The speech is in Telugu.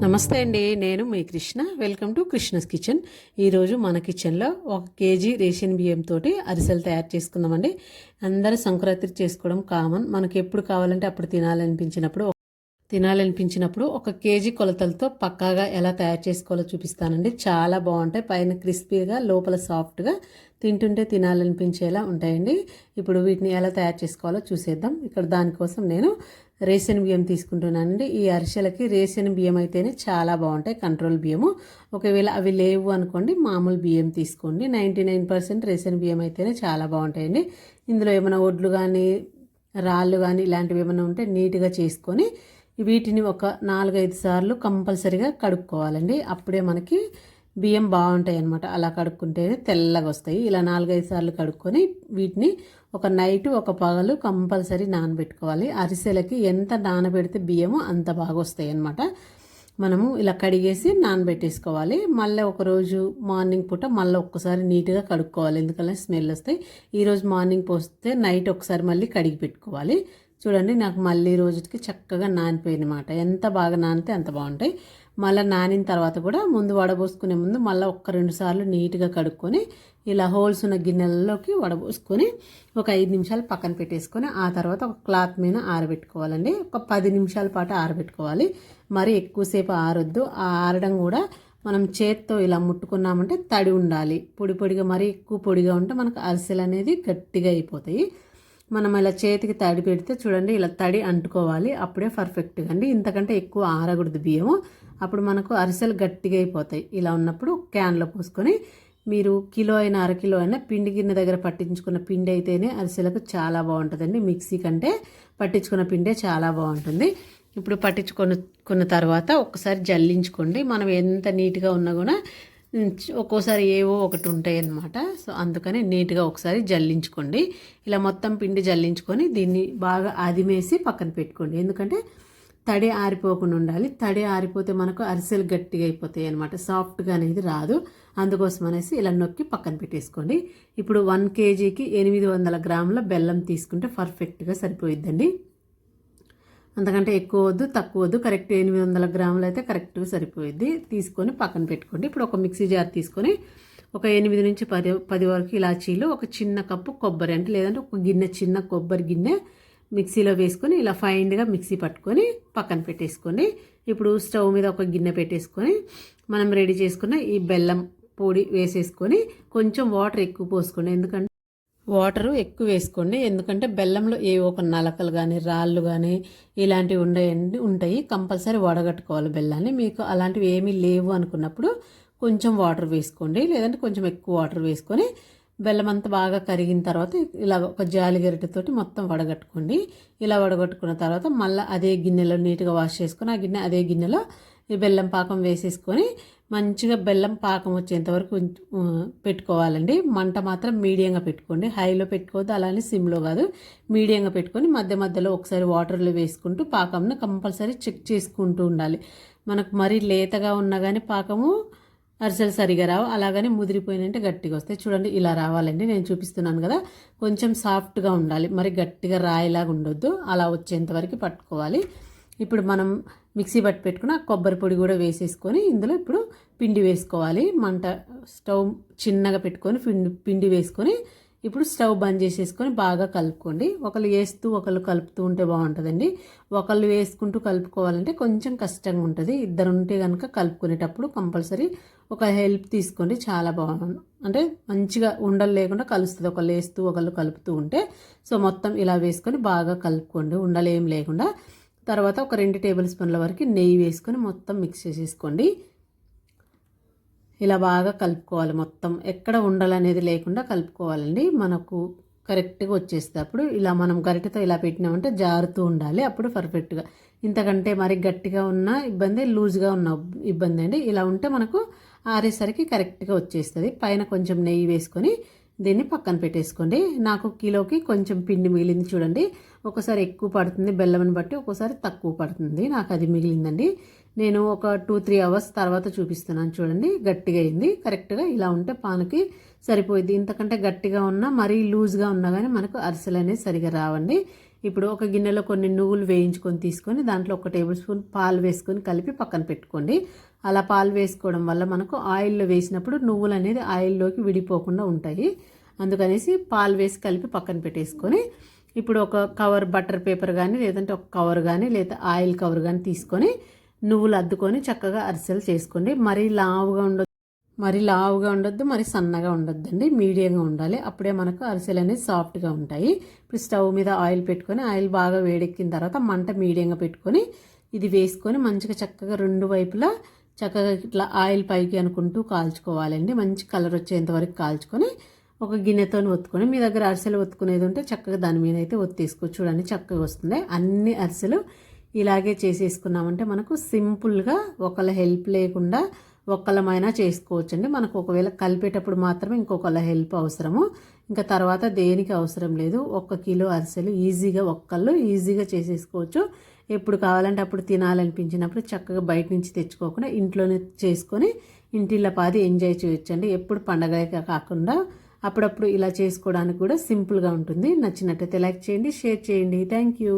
నమస్తే అండి, నేను మీ Krishna. Welcome to Krishna's kitchen. ఈరోజు మన కిచెన్లో 1 కేజీ రేషన్ బియ్యంతో అరిసెలు తయారు చేసుకుందామండి. అందరూ సంక్రాంతి చేసుకోవడం కామన్. మనకి ఎప్పుడు కావాలంటే అప్పుడు తినాలనిపించినప్పుడు 1 కేజీ కొలతలతో పక్కాగా ఎలా తయారు చేసుకోవాలో చూపిస్తానండి. చాలా బాగుంటాయి. పైన క్రిస్పీగా, లోపల సాఫ్ట్గా, తింటుంటే తినాలనిపించేలా ఉంటాయండి. ఇప్పుడు వీటిని ఎలా తయారు చేసుకోవాలో చూసేద్దాం. ఇక్కడ దానికోసం నేను రేషన్ బియ్యం తీసుకుంటున్నానండి. ఈ అరిసెలకి రేషన్ బియ్యం అయితేనే చాలా బాగుంటాయి, కంట్రోల్ బియ్యము. ఒకవేళ అవి లేవు అనుకోండి, మామూలు బియ్యం తీసుకోండి. 99% రేషన్ బియ్యం అయితేనే చాలా బాగుంటాయండి. ఇందులో ఏమైనా ఒడ్లు కానీ రాళ్ళు కానీ ఇలాంటివి ఏమైనా ఉంటే నీట్గా చేసుకొని వీటిని ఒక 4-5 సార్లు కంపల్సరీగా కడుక్కోవాలండి. అప్పుడే మనకి బియ్యం బాగుంటాయి అన్నమాట. అలా కడుక్కుంటేనే తెల్లగా వస్తాయి. ఇలా 4-5 సార్లు కడుక్కొని వీటిని ఒక నైటు ఒక పగలు కంపల్సరీ నానబెట్టుకోవాలి. అరిసెలకి ఎంత నానబెడితే బియ్యము అంత బాగా వస్తాయి అన్నమాట. మనము ఇలా కడిగేసి నానబెట్టేసుకోవాలి. మళ్ళీ ఒకరోజు మార్నింగ్ పూట మళ్ళీ ఒక్కసారి నీట్గా కడుక్కోవాలి, ఎందుకంటే స్మెల్ వస్తాయి. ఈరోజు మార్నింగ్ పోస్తే నైట్ ఒకసారి మళ్ళీ కడిగి పెట్టుకోవాలి. చూడండి, నాకు మళ్ళీ రోజుకి చక్కగా నానిపోయింది అన్నమాట. ఎంత బాగా నానితే అంత బాగుంటాయి. మళ్ళీ నానిన తర్వాత కూడా ముందు వడబోసుకునే ముందు మళ్ళీ 1-2 సార్లు నీట్గా కడుక్కొని ఇలా హోల్స్ ఉన్న గిన్నెలలోకి వడబోసుకొని ఒక 5 నిమిషాలు పక్కన పెట్టేసుకొని ఆ తర్వాత ఒక క్లాత్ మీద ఆరబెట్టుకోవాలండి. ఒక 10 నిమిషాల పాటు ఆరబెట్టుకోవాలి. మరి ఎక్కువసేపు ఆరొద్దు. ఆ ఆరడం కూడా మనం చేత్తో ఇలా ముట్టుకున్నామంటే తడి ఉండాలి. పొడి పొడిగా, మరీ ఎక్కువ పొడిగా ఉంటే మనకు అరిసెలు అనేది గట్టిగా అయిపోతాయి. మనం ఇలా చేతికి తడి పెడితే చూడండి, ఇలా తడి అంటుకోవాలి. అప్పుడే పర్ఫెక్ట్గా అండి. ఇంతకంటే ఎక్కువ ఆరకూడదు బియ్యము. అప్పుడు మనకు అరిసెలు గట్టిగా అయిపోతాయి. ఇలా ఉన్నప్పుడు క్యాన్లో పోసుకొని మీరు కిలో అయినా అరకిలో అయినా పిండి గిన్నె దగ్గర పట్టించుకున్న పిండి అయితేనే అరిసెలకు చాలా బాగుంటుందండి. మిక్సీ కంటే పట్టించుకున్న పిండే చాలా బాగుంటుంది. ఇప్పుడు పట్టించుకున్న తర్వాత ఒకసారి జల్లించుకోండి. మనం ఎంత నీట్గా ఉన్నా కూడా ఒక్కోసారి ఏవో ఒకటి ఉంటాయి అన్నమాట. సో అందుకని నీట్గా ఒకసారి జల్లించుకోండి. ఇలా మొత్తం పిండి జల్లించుకొని దీన్ని బాగా ఆదిమేసి పక్కన పెట్టుకోండి. ఎందుకంటే తడి ఆరిపోకుండా ఉండాలి. తడి ఆరిపోతే మనకు అరిసెలు గట్టిగా అయిపోతాయి అన్నమాట, సాఫ్ట్గా అనేది రాదు. అందుకోసం అనేసి ఇలా నొక్కి పక్కన పెట్టేసుకోండి. ఇప్పుడు 1 కేజీకి 800 గ్రాముల బెల్లం తీసుకుంటే పర్ఫెక్ట్గా సరిపోయిద్దండి. అంతకంటే ఎక్కువ వద్దు, తక్కువ వద్దు. కరెక్ట్ 800 గ్రాములు అయితే కరెక్ట్గా సరిపోయిద్ది. తీసుకొని పక్కన పెట్టుకోండి. ఇప్పుడు ఒక మిక్సీ జార్ తీసుకొని ఒక 8 నుంచి 10 వరకు ఇలాచీలు, ఒక చిన్న కప్పు కొబ్బరి, అంటే లేదంటే ఒక గిన్నె, చిన్న కొబ్బరి గిన్నె మిక్సీలో వేసుకొని ఇలా ఫైన్గా మిక్సీ పట్టుకొని పక్కన పెట్టేసుకోండి. ఇప్పుడు స్టవ్ మీద ఒక గిన్నె పెట్టేసుకొని మనం రెడీ చేసుకున్న ఈ బెల్లం పొడి వేసేసుకొని కొంచెం వాటర్ ఎక్కువ పోసుకోండి. వాటరు ఎక్కువ వేసుకోండి. ఎందుకంటే బెల్లంలో ఏవో ఒక నలకలు కానీ రాళ్ళు కానీ ఇలాంటివి ఉంటాయి. కంపల్సరీ వడగట్టుకోవాలి బెల్లాన్ని. మీకు అలాంటివి ఏమీ లేవు అనుకున్నప్పుడు కొంచెం వాటర్ వేసుకోండి, లేదంటే కొంచెం ఎక్కువ వాటర్ వేసుకొని బెల్లం అంతా బాగా కరిగిన తర్వాత ఇలా ఒక జాలి గరిటెతోటి మొత్తం వడగట్టుకోండి. ఇలా వడగట్టుకున్న తర్వాత మళ్ళీ అదే గిన్నెలో నీట్గా వాష్ చేసుకొని అదే గిన్నెలో ఈ బెల్లం పాకం వేసేసుకొని మంచిగా బెల్లం పాకం వచ్చేంత వరకు పెట్టుకోవాలండి. మంట మాత్రం మీడియంగా పెట్టుకోండి, హైలో పెట్టుకోవద్దు, అలానే సిమ్లో కాదు, మీడియంగా పెట్టుకొని మధ్య మధ్యలో ఒకసారి వాటర్లో వేసుకుంటూ పాకంను కంపల్సరీ చెక్ చేసుకుంటూ ఉండాలి. మనకు మరీ లేతగా ఉన్నా కానీ పాకము అరిసెలు సరిగా రావు, అలాగని ముదిరిపోయినంటే గట్టిగా వస్తాయి. చూడండి, ఇలా రావాలండి. నేను చూపిస్తున్నాను కదా, కొంచెం సాఫ్ట్గా ఉండాలి, మరి గట్టిగా రాయిలాగా ఉండొద్దు. అలా వచ్చేంత వరకు పట్టుకోవాలి. ఇప్పుడు మనం మిక్సీ పట్టి పెట్టుకున్న కొబ్బరి పొడి కూడా వేసేసుకొని ఇందులో ఇప్పుడు పిండి వేసుకోవాలి. మంట స్టవ్ చిన్నగా పెట్టుకొని పిండి వేసుకొని ఇప్పుడు స్టవ్ బంద్ చేసేసుకొని బాగా కలుపుకోండి. ఒకళ్ళు వేస్తూ ఒకళ్ళు కలుపుతూ ఉంటే బాగుంటుందండి. ఒకళ్ళు వేసుకుంటూ కలుపుకోవాలంటే కొంచెం కష్టంగా ఉంటుంది. ఇద్దరు ఉంటే కనుక కలుపుకునేటప్పుడు కంపల్సరీ ఒక హెల్ప్ తీసుకోండి. చాలా బాగుంది, అంటే మంచిగా ఉండలు లేకుండా కలుస్తుంది ఒకళ్ళు వేస్తూ ఒకళ్ళు కలుపుతూ ఉంటే. సో మొత్తం ఇలా వేసుకొని బాగా కలుపుకోండి, ఉండలు ఏం లేకుండా. తర్వాత ఒక 2 టేబుల్ స్పూన్ల వరకు నెయ్యి వేసుకొని మొత్తం మిక్స్ చేసేసుకోండి. ఇలా బాగా కలుపుకోవాలి. మొత్తం ఎక్కడ ఉండాలనేది లేకుండా కలుపుకోవాలండి. మనకు కరెక్ట్గా వచ్చేస్తే అప్పుడు ఇలా మనం గరిటెతో ఇలా పెట్టినామంటే జారుతూ ఉండాలి, అప్పుడు పర్ఫెక్ట్గా. ఇంతకంటే మరి గట్టిగా ఉన్న ఇబ్బంది, లూజ్గా ఉన్న ఇబ్బంది అండి. ఇలా ఉంటే మనకు ఆరేసరికి కరెక్ట్గా వచ్చేస్తుంది. పైన కొంచెం నెయ్యి వేసుకొని దీన్ని పక్కన పెట్టేసుకోండి. నాకు కిలోకి కొంచెం పిండి మిగిలింది చూడండి. ఒకసారి ఎక్కువ పడుతుంది బెల్లంని బట్టి, ఒక్కోసారి తక్కువ పడుతుంది. నాకు అది మిగిలిందండి. నేను ఒక 2-3 అవర్స్ తర్వాత చూపిస్తున్నాను. చూడండి, గట్టిగా అయింది. కరెక్ట్గా ఇలా ఉంటే పానకి సరిపోయింది. ఇంతకంటే గట్టిగా ఉన్నా మరీ లూజ్గా ఉన్నా కానీ మనకు అరిసెలు అనేది సరిగా రావండి. ఇప్పుడు ఒక గిన్నెలో కొన్ని నువ్వులు వేయించుకొని తీసుకొని దాంట్లో 1 టేబుల్ స్పూన్ పాలు వేసుకొని కలిపి పక్కన పెట్టుకోండి. అలా పాలు వేసుకోవడం వల్ల మనకు ఆయిల్లో వేసినప్పుడు నువ్వులు అనేది ఆయిల్లోకి విడిపోకుండా ఉంటాయి. అందుకనేసి పాలు వేసి కలిపి పక్కన పెట్టేసుకొని ఇప్పుడు ఒక కవర్ బటర్ పేపర్ కానీ లేదంటే ఒక కవర్ కానీ లేదా ఆయిల్ కవర్ కానీ తీసుకొని నువ్వులు అద్దుకొని చక్కగా అరిసెలు చేసుకోండి. మరీ లావుగా ఉండొద్దు, మరి సన్నగా ఉండొద్దండి, మీడియంగా ఉండాలి. అప్పుడే మనకు అరిసెలు అనేది సాఫ్ట్గా ఉంటాయి. ఇప్పుడు స్టవ్ మీద ఆయిల్ పెట్టుకొని ఆయిల్ బాగా వేడెక్కిన తర్వాత మంట మీడియంగా పెట్టుకొని ఇది వేసుకొని మంచిగా చక్కగా 2 వైపులా చక్కగా ఇట్లా ఆయిల్ పైకి అనుకుంటూ కాల్చుకోవాలండి. మంచి కలర్ వచ్చేంత వరకు కాల్చుకొని ఒక గిన్నెతో ఒత్తుకొని, మీ దగ్గర అరిసెలు ఒత్తుకునేది ఉంటే చక్కగా దాని మీద అయితే ఒత్తేసుకోవచ్చు. చూడండి చక్కగా వస్తుంది. అన్ని అరిసెలు ఇలాగే చేసేసుకున్నామంటే మనకు సింపుల్గా ఒకళ్ళ హెల్ప్ లేకుండా ఒక్కలమైనా చేసుకోవచ్చండి. మనకు ఒకవేళ కలిపేటప్పుడు మాత్రమే ఇంకొకళ్ళ హెల్ప్ అవసరము, ఇంకా తర్వాత దేనికి అవసరం లేదు. 1 కిలో అరిసెలు ఈజీగా చేసేసుకోవచ్చు. ఎప్పుడు కావాలంటే అప్పుడు తినాలనిపించినప్పుడు చక్కగా బయట నుంచి తెచ్చుకోకుండా ఇంట్లోనే చేసుకొని ఇంటిల్లపాది ఎంజాయ్ చేయొచ్చండి. ఎప్పుడు పండగ కాకుండా అప్పుడప్పుడు ఇలా చేసుకోవడానికి కూడా సింపుల్గా ఉంటుంది. నచ్చినట్టయితే లైక్ చేయండి, షేర్ చేయండి. Thank you.